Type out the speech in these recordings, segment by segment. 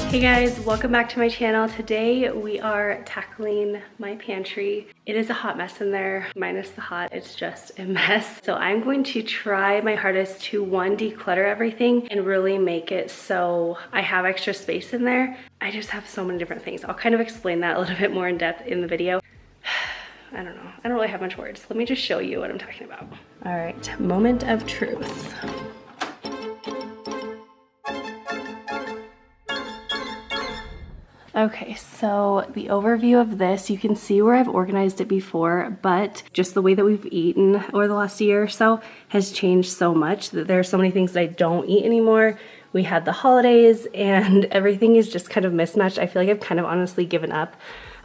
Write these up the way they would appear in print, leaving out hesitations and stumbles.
Hey guys, welcome back to my channel. Today we are tackling my pantry. It is a hot mess in there, minus the hot, it's just a mess. So I'm going to try my hardest to declutter everything and really make it so I have extra space in there. I just have so many different things. I'll kind of explain that a little bit more in depth in the video. I don't know, I don't really have much words. Let me just show you what I'm talking about. All right, moment of truth. Okay, so the overview of this, you can see where I've organized it before, but just the way that we've eaten over the last year or so has changed so much that there are so many things that I don't eat anymore. We had the holidays and everything is just kind of mismatched. I feel like I've kind of honestly given up.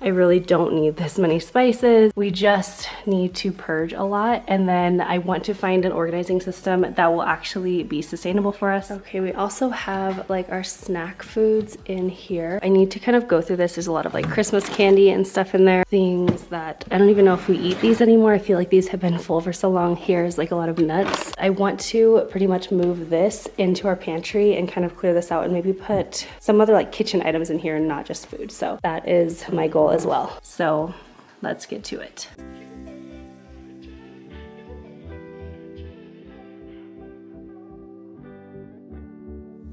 I really don't need this many spices. We just need to purge a lot, and then I want to find an organizing system that will actually be sustainable for us. Okay, we also have like our snack foods in here. I need to kind of go through this. There's a lot of like Christmas candy and stuff in there. Things that I don't even know if we eat these anymore. I feel like these have been full for so long. Here's like a lot of nuts. I want to pretty much move this into our pantry and kind of clear this out and maybe put some other like kitchen items in here and not just food. So that is my goal as well. So let's get to it.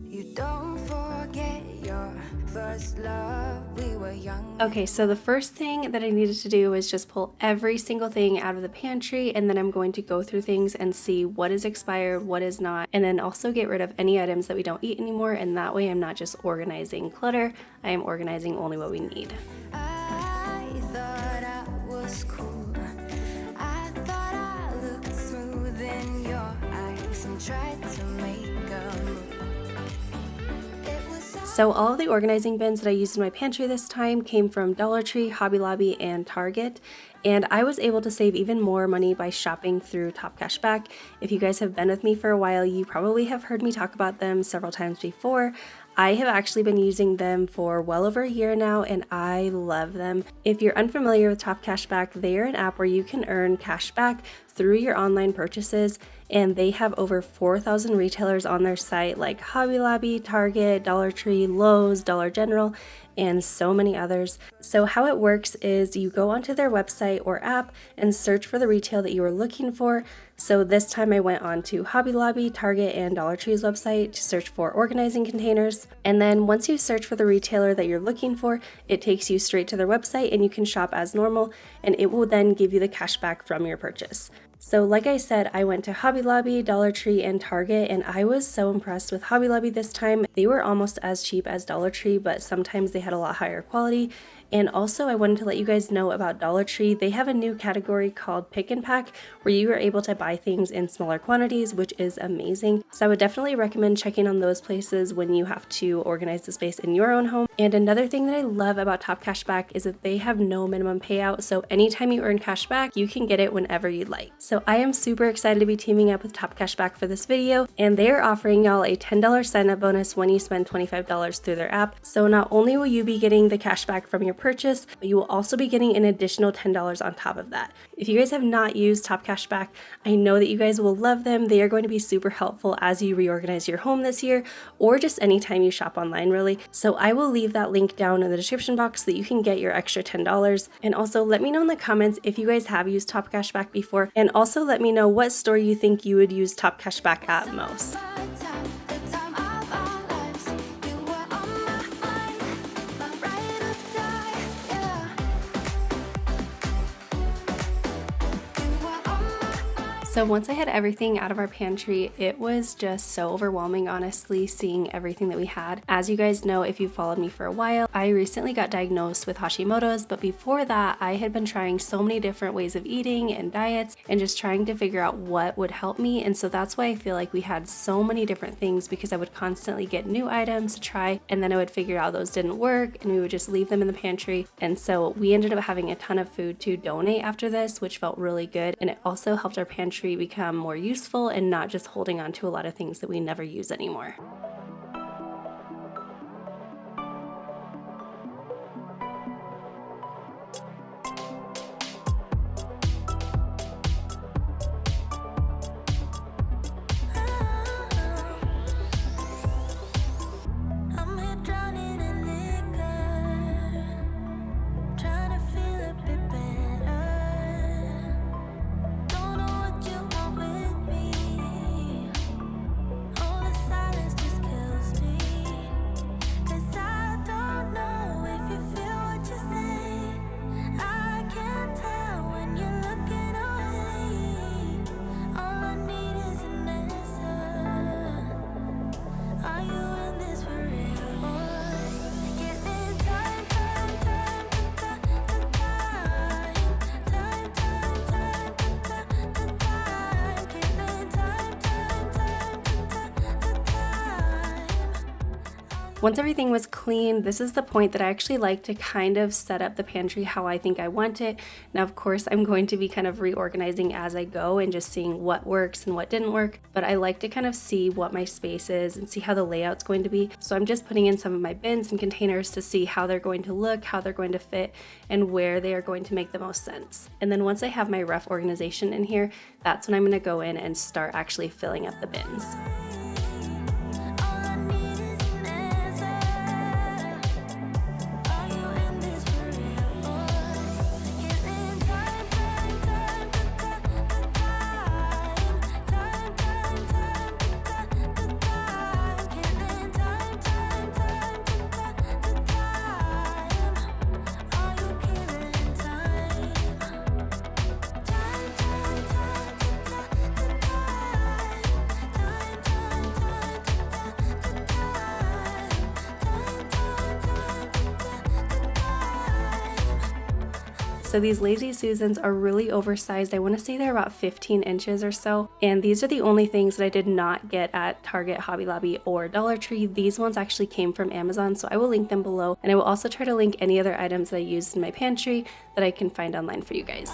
You don't forget your first love. We were young. Okay, so the first thing that I needed to do was just pull every single thing out of the pantry, and then I'm going to go through things and see what is expired, what is not, and then also get rid of any items that we don't eat anymore, and that way I'm not just organizing clutter, I am organizing only what we need. Cool. I thought I looked smooth in your eyes and tried to make a move. So all of the organizing bins that I used in my pantry this time came from Dollar Tree, Hobby Lobby, and Target. And I was able to save even more money by shopping through Top Cashback. If you guys have been with me for a while, you probably have heard me talk about them several times before. I have actually been using them for well over a year now, and I love them. If you're unfamiliar with Top Cashback, they are an app where you can earn cash back through your online purchases, and they have over 4,000 retailers on their site like Hobby Lobby, Target, Dollar Tree, Lowe's, Dollar General, and so many others. So how it works is you go onto their website or app and search for the retail that you are looking for. So this time I went on to Hobby Lobby, Target, and Dollar Tree's website to search for organizing containers. And then once you search for the retailer that you're looking for, it takes you straight to their website and you can shop as normal, and it will then give you the cash back from your purchase. So like I said, I went to Hobby Lobby, Dollar Tree, and Target, and I was so impressed with Hobby Lobby this time. They were almost as cheap as Dollar Tree, but sometimes they had a lot higher quality. And also I wanted to let you guys know about Dollar Tree. They have a new category called Pick and Pack where you are able to buy things in smaller quantities, which is amazing. So I would definitely recommend checking on those places when you have to organize the space in your own home. And another thing that I love about Top Cashback is that they have no minimum payout. So anytime you earn cash back, you can get it whenever you'd like. So I am super excited to be teaming up with Top Cashback for this video, and they are offering y'all a $10 sign up bonus when you spend $25 through their app. So not only will you be getting the cash back from your purchase, but you will also be getting an additional $10 on top of that. If you guys have not used Top Cashback, I know that you guys will love them. They are going to be super helpful as you reorganize your home this year, or just anytime you shop online really. So I will leave that link down in the description box so that you can get your extra $10. And also let me know in the comments if you guys have used Top Cashback before, and also let me know what store you think you would use Top Cashback at most. So once I had everything out of our pantry, it was just so overwhelming, honestly, seeing everything that we had. As you guys know, if you've followed me for a while, I recently got diagnosed with Hashimoto's, but before that, I had been trying so many different ways of eating and diets and just trying to figure out what would help me. And so that's why I feel like we had so many different things, because I would constantly get new items to try, and then I would figure out those didn't work and we would just leave them in the pantry. And so we ended up having a ton of food to donate after this, which felt really good. And it also helped our pantry become more useful and not just holding on to a lot of things that we never use anymore. I'm here drowning in Once everything was clean, this is the point that I actually like to kind of set up the pantry how I think I want it. Now, of course, I'm going to be kind of reorganizing as I go and just seeing what works and what didn't work, but I like to kind of see what my space is and see how the layout's going to be. So I'm just putting in some of my bins and containers to see how they're going to look, how they're going to fit, and where they are going to make the most sense. And then once I have my rough organization in here, that's when I'm going to go in and start actually filling up the bins. So these Lazy Susans are really oversized. I want to say they're about 15 inches or so. And these are the only things that I did not get at Target, Hobby Lobby, or Dollar Tree. These ones actually came from Amazon, so I will link them below. And I will also try to link any other items that I used in my pantry that I can find online for you guys.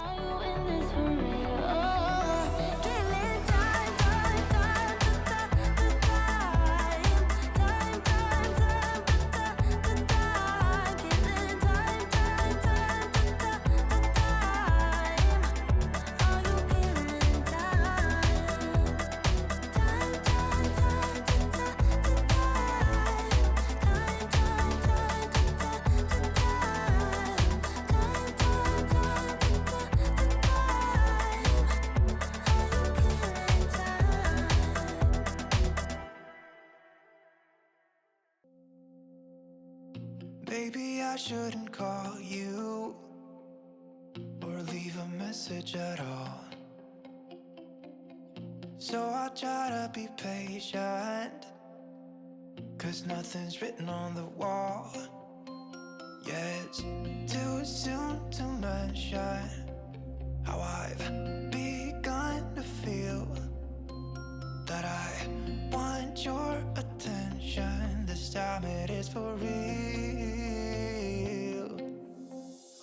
Maybe I shouldn't call you or leave a message at all. So I'll try to be patient, 'cause nothing's written on the wall. Yeah, it's too soon to mention how I've begun to feel that I want your attention. This time it is for real.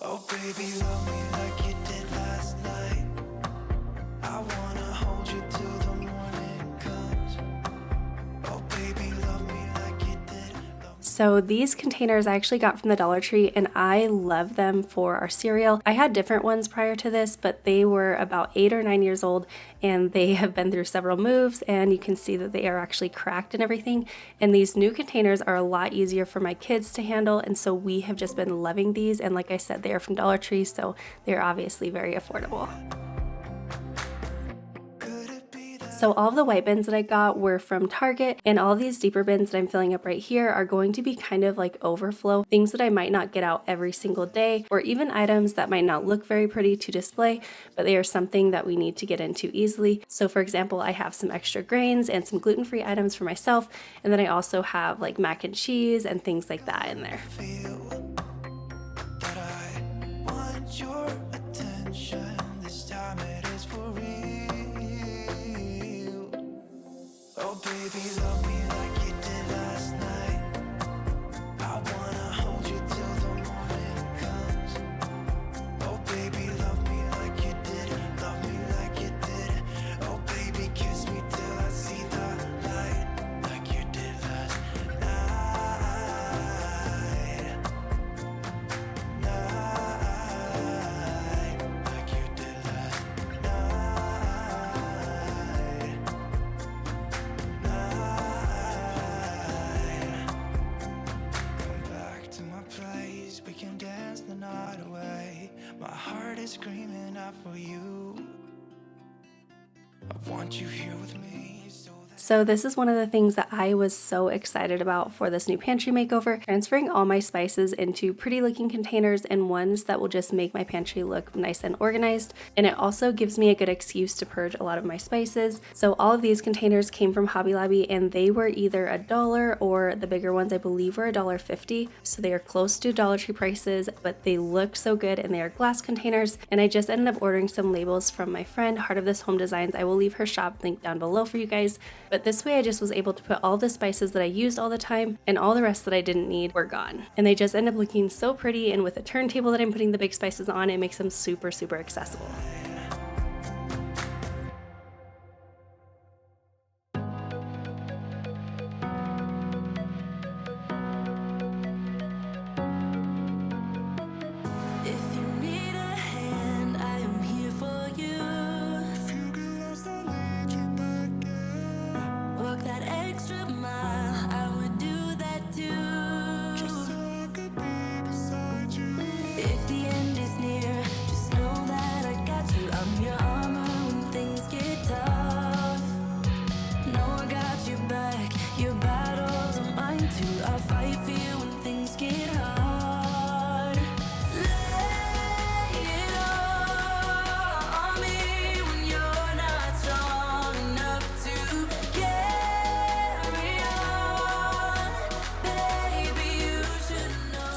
Oh baby, love me like you did last night. I wanna hold you till the morning comes. Oh baby, love me like you did. So these containers I actually got from the Dollar Tree, and I love them for our cereal. I had different ones prior to this, but they were about 8 or 9 years old, and they have been through several moves, and you can see that they are actually cracked and everything. And these new containers are a lot easier for my kids to handle, and so we have just been loving these. And like I said, they are from Dollar Tree, so they're obviously very affordable. So all of the white bins that I got were from Target, and all these deeper bins that I'm filling up right here are going to be kind of like overflow, things that I might not get out every single day, or even items that might not look very pretty to display, but they are something that we need to get into easily. So for example, I have some extra grains and some gluten-free items for myself, and then I also have like mac and cheese and things like that in there. Oh baby, love me like you did last night. I wanna hold you till the morning comes. Oh baby, love me like you did. Love me like you did. Oh baby, kiss me till I see the light, like you did last night. Like you did last night. Come back to my place, we can dance the night away. My heart is screaming out for you. I want you here with me. So this is one of the things that I was so excited about for this new pantry makeover, transferring all my spices into pretty looking containers and ones that will just make my pantry look nice and organized. And it also gives me a good excuse to purge a lot of my spices. So all of these containers came from Hobby Lobby, and they were either $1 or the bigger ones I believe were $1.50. So they are close to Dollar Tree prices, but they look so good, and they are glass containers. And I just ended up ordering some labels from my friend, Heart of This Home Designs. I will leave her shop link down below for you guys. But this way I just was able to put all the spices that I used all the time, and all the rest that I didn't need were gone. And they just end up looking so pretty, and with a turntable that I'm putting the big spices on, it makes them super, super accessible.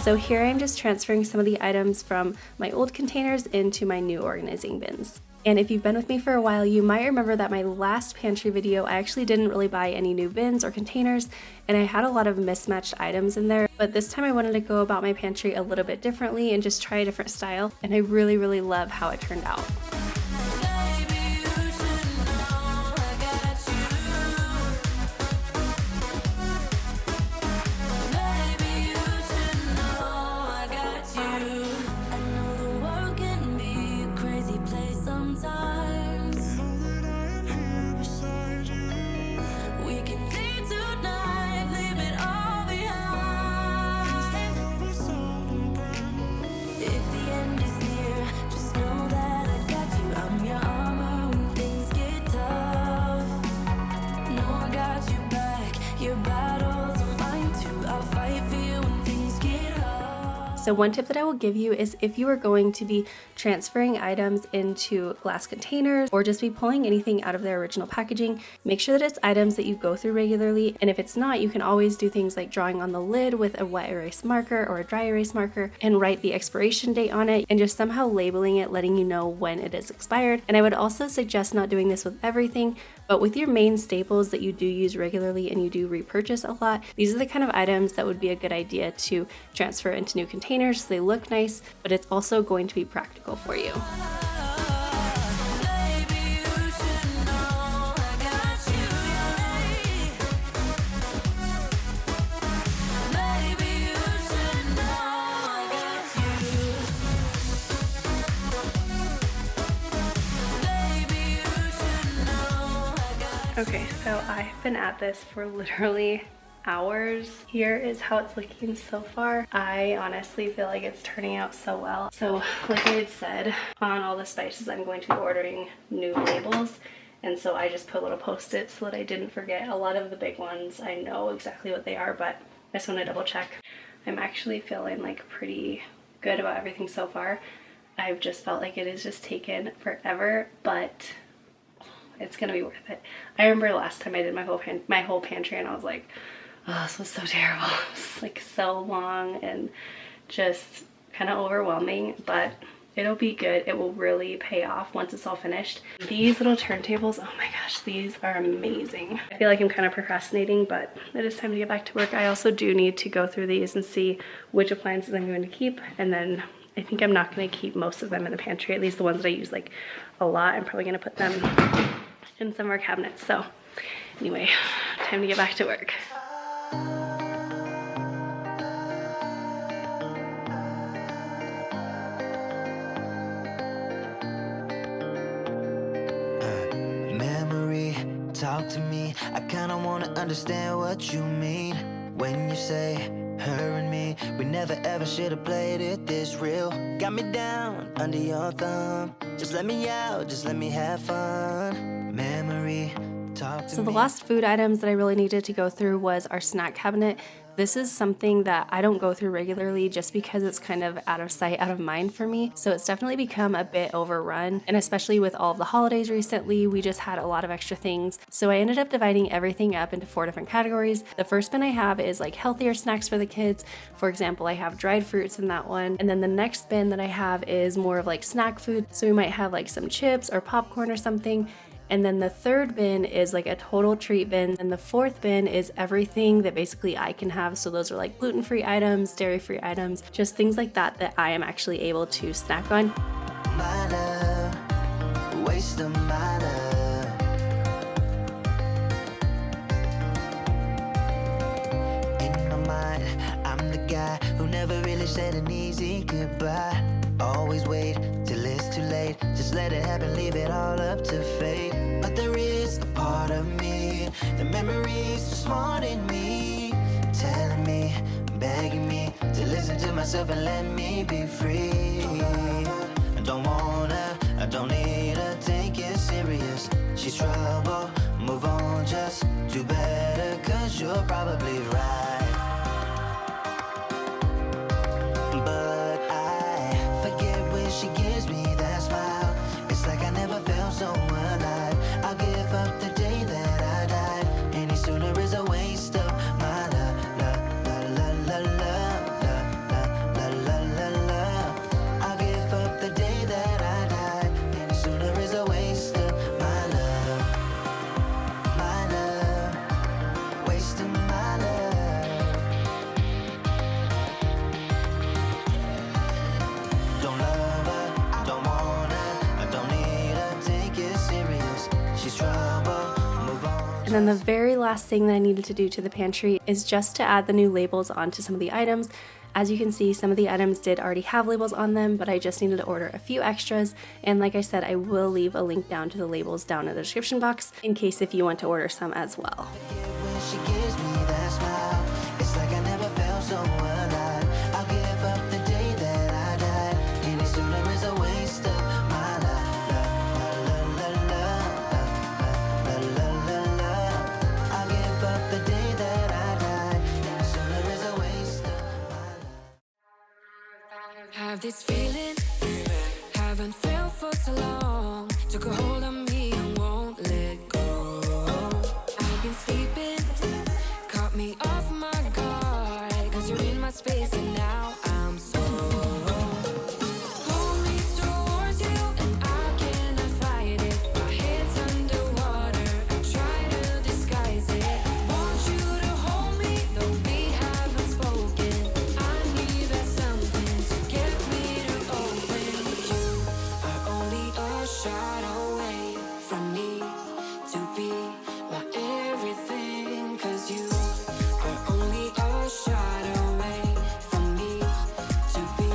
So here I'm just transferring some of the items from my old containers into my new organizing bins. And if you've been with me for a while, you might remember that my last pantry video, I actually didn't really buy any new bins or containers, and I had a lot of mismatched items in there. But this time I wanted to go about my pantry a little bit differently and just try a different style, and I really, really love how it turned out. So one tip that I will give you is if you are going to be transferring items into glass containers or just be pulling anything out of their original packaging, make sure that it's items that you go through regularly. And if it's not, you can always do things like drawing on the lid with a wet erase marker or a dry erase marker and write the expiration date on it and just somehow labeling it, letting you know when it is expired. And I would also suggest not doing this with everything, but with your main staples that you do use regularly and you do repurchase a lot, these are the kind of items that would be a good idea to transfer into new containers so they look nice, but it's also going to be practical for you. Okay, so I've been at this for literally hours. Here is how it's looking so far. I honestly feel like it's turning out so well. So like I had said, on all the spices I'm going to be ordering new labels, and so I just put little post-its so that I didn't forget. A lot of the big ones I know exactly what they are, but I just want to double check. I'm actually feeling like pretty good about everything so far. I've just felt like it has just taken forever, but it's gonna be worth it. I remember last time I did my whole pantry and I was like, oh, this was so terrible. It was like so long and just kind of overwhelming, but it'll be good. It will really pay off once it's all finished. These little turntables, oh my gosh, these are amazing. I feel like I'm kind of procrastinating, but it is time to get back to work. I also do need to go through these and see which appliances I'm going to keep, and then I think I'm not going to keep most of them in the pantry, at least the ones that I use like a lot. I'm probably going to put them in some of our cabinets. So anyway, time to get back to work. Memory, talk to me. I kinda wanna understand what you mean when you say her and me. We never ever should have played it this real. Got me down under your thumb. Just let me out, just let me have fun. Memory, talk to me. So the last food items that I really needed to go through was our snack cabinet. This is something that I don't go through regularly just because it's kind of out of sight, out of mind for me. So it's definitely become a bit overrun. And especially with all of the holidays recently, we just had a lot of extra things. So I ended up dividing everything up into 4 different categories. The first bin I have is like healthier snacks for the kids. For example, I have dried fruits in that one. And then the next bin that I have is more of like snack food. So we might have like some chips or popcorn or something. And then the third bin is like a total treat bin. And the fourth bin is everything that basically I can have. So those are like gluten-free items, dairy-free items, just things like that that I am actually able to snack on. My love, waste of my love. In my mind, I'm the guy who never really said an easy goodbye. Always wait till it's too late. Just let it happen, leave it all up to fate. But there is a part of me, the memories so smart in me, telling me, begging me to listen to myself and let me be free. I don't wanna, I don't need to take it serious. She's trouble, move on, just do better, cause you're probably right. But I forget when she gives me that smile. It's like I never felt so alive. I'll give up the day that I died. Any sooner is a waste of my love, love, love, love, love, love, love, love, love, love. I'll give up the day that I died. Any sooner is a waste of my love, waste of my love. Don't love her, don't want her, I don't need her, take it serious. She's trouble, move on. And then the very last thing that I needed to do to the pantry is just to add the new labels onto some of the items. As you can see, some of the items did already have labels on them, but I just needed to order a few extras. And like I said, I will leave a link down to the labels down in the description box in case if you want to order some as well. When she gives me that smile, it's like I never felt so alive. I'll give up the day that I died. Any sooner is a waste of my love, love, love, love, love, love, love, love. I'll give up the day that I died. Any sooner is a waste of my love. Have this feeling, haven't felt for so long. Took a hold of me and won't let go. I've been sleeping, caught me off my guard. Cause you're in my space and now I'm so pull me towards you and I cannot fight it. My head's underwater, I try to disguise it. Want you to hold me, though we haven't spoken. I need that something to get me to open. You are only a shot away from me to be my everything. Cause you are only a shot away from me to be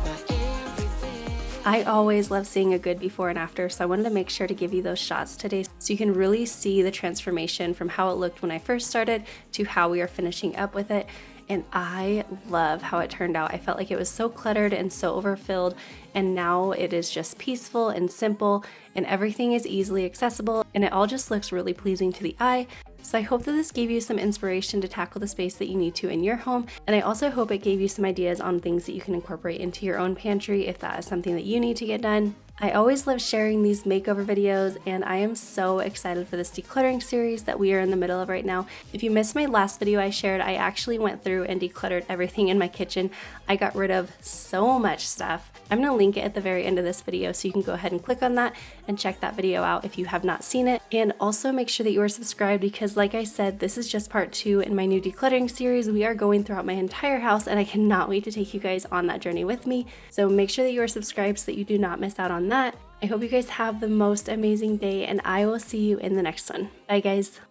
my everything. I always love seeing a good before and after, so I wanted to make sure to give you those shots today so you can really see the transformation from how it looked when I first started to how we are finishing up with it. And I love how it turned out. I felt like it was so cluttered and so overfilled, and now it is just peaceful and simple, and everything is easily accessible, and it all just looks really pleasing to the eye. So I hope that this gave you some inspiration to tackle the space that you need to in your home, and I also hope it gave you some ideas on things that you can incorporate into your own pantry if that is something that you need to get done. I always love sharing these makeover videos, and I am so excited for this decluttering series that we are in the middle of right now. If you missed my last video I shared, I actually went through and decluttered everything in my kitchen. I got rid of so much stuff. I'm gonna link it at the very end of this video so you can go ahead and click on that and check that video out if you have not seen it. And also make sure that you are subscribed because like I said, this is just part 2 in my new decluttering series. We are going throughout my entire house and I cannot wait to take you guys on that journey with me. So make sure that you are subscribed so that you do not miss out on that. I hope you guys have the most amazing day and I will see you in the next one. Bye guys.